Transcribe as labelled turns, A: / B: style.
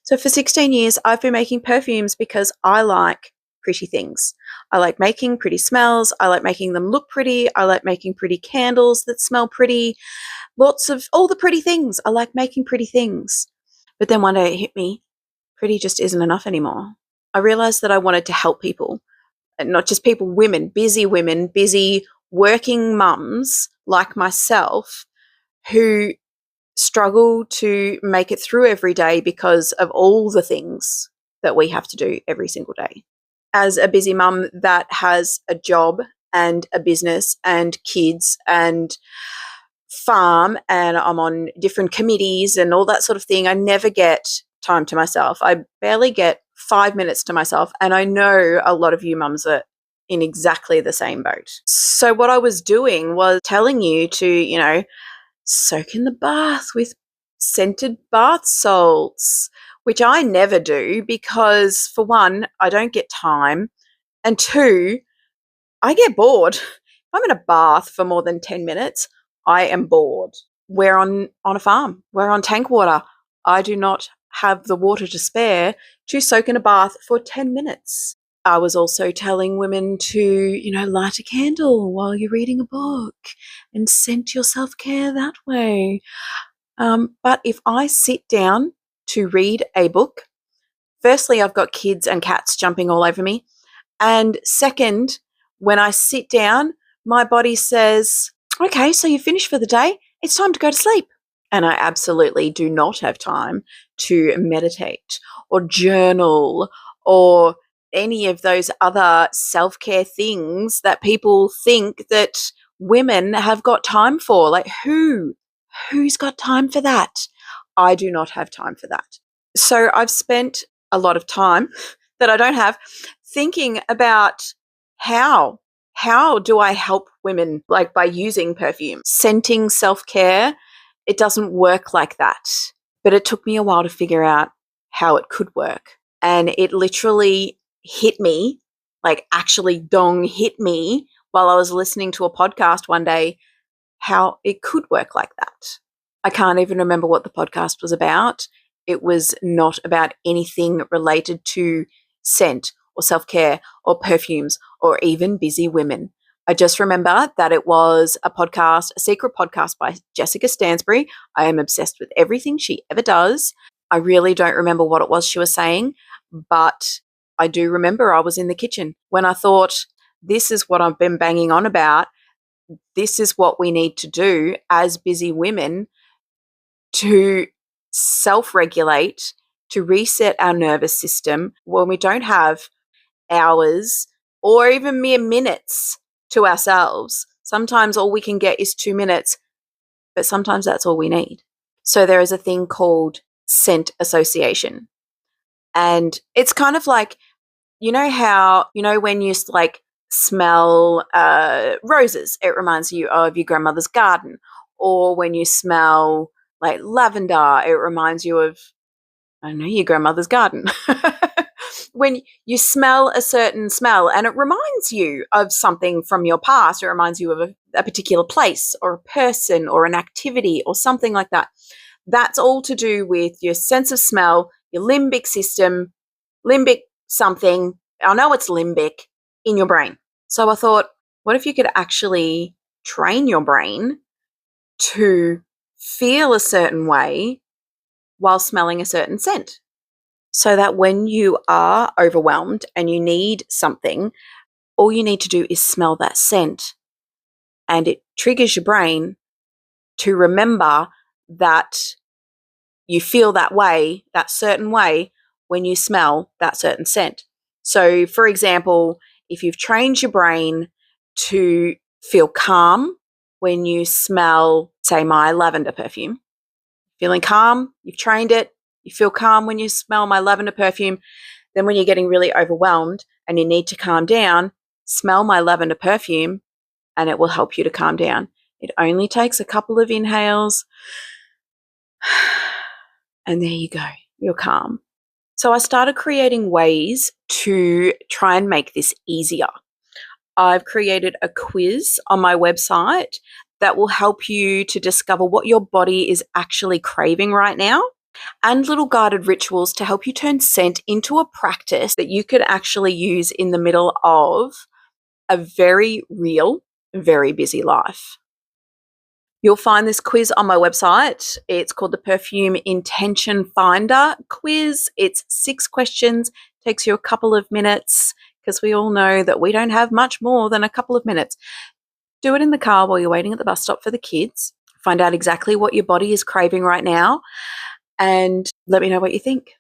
A: So for 16 years, I've been making perfumes because I like pretty things. I like making pretty smells. I like making them look pretty. I like making pretty candles that smell pretty. Lots of all the pretty things. I like making pretty things. But then one day it hit me, pretty just isn't enough anymore. I realized that I wanted to help people, and not just people, women, busy working mums like myself who struggle to make it through every day because of all the things that we have to do every single day. As a busy mum that has a job and a business and kids and farm, and I'm on different committees and all that sort of thing, I never get time to myself. I barely get 5 minutes to myself. And I know a lot of you mums are in exactly the same boat. So what I was doing was telling you to, soak in the bath with scented bath salts, which I never do because, for one, I don't get time, and two, I get bored. If I'm in a bath for more than 10 minutes, I am bored. We're on a farm. We're on tank water. I do not have the water to spare to soak in a bath for 10 minutes. I was also telling women to, light a candle while you're reading a book and scent your self-care that way. But if I sit down to read a book, firstly, I've got kids and cats jumping all over me. And second, when I sit down, my body says, okay, so you're finished for the day. It's time to go to sleep. And I absolutely do not have time to meditate or journal or any of those other self-care things that people think that women have got time for. Like, who's got time for that? I do not have time for that. So I've spent a lot of time that I don't have thinking about how do I help women, like by using perfume. Scenting self-care, it doesn't work like that. But it took me a while to figure out how it could work. And it literally hit me, like actually dong hit me while I was listening to a podcast one day, how it could work like that. I can't even remember what the podcast was about. It was not about anything related to scent or self-care or perfumes or even busy women. I just remember that it was a secret podcast by Jessica Stansbury. I am obsessed with everything she ever does. I really don't remember what it was she was saying, but I do remember I was in the kitchen when I thought, this is what I've been banging on about. This is what we need to do as busy women to self-regulate, to reset our nervous system when we don't have hours or even mere minutes to ourselves. Sometimes all we can get is 2 minutes, but sometimes that's all we need. So there is a thing called scent association. And it's kind of like, how, when you smell roses, it reminds you of your grandmother's garden. Or when you smell like lavender, it reminds you of, I don't know, your grandmother's garden. When you smell a certain smell and it reminds you of something from your past, it reminds you of a particular place or a person or an activity or something like that. That's all to do with your sense of smell, your limbic system, limbic something, I know it's limbic, in your brain. So I thought, what if you could actually train your brain to feel a certain way while smelling a certain scent? So that when you are overwhelmed and you need something, all you need to do is smell that scent, and it triggers your brain to remember that you feel that way, that certain way, when you smell that certain scent. So, for example, if you've trained your brain to feel calm when you smell, say, my lavender perfume, feeling calm, you've trained it, you feel calm when you smell my lavender perfume, then when you're getting really overwhelmed and you need to calm down, smell my lavender perfume and it will help you to calm down. It only takes a couple of inhales and there you go, you're calm. So I started creating ways to try and make this easier. I've created a quiz on my website that will help you to discover what your body is actually craving right now. and little guided rituals to help you turn scent into a practice that you could actually use in the middle of a very real, very busy life. You'll find this quiz on my website. It's called the Perfume Intention Finder quiz. It's 6 questions, takes you a couple of minutes because we all know that we don't have much more than a couple of minutes. Do it in the car while you're waiting at the bus stop for the kids. Find out exactly what your body is craving right now and let me know what you think.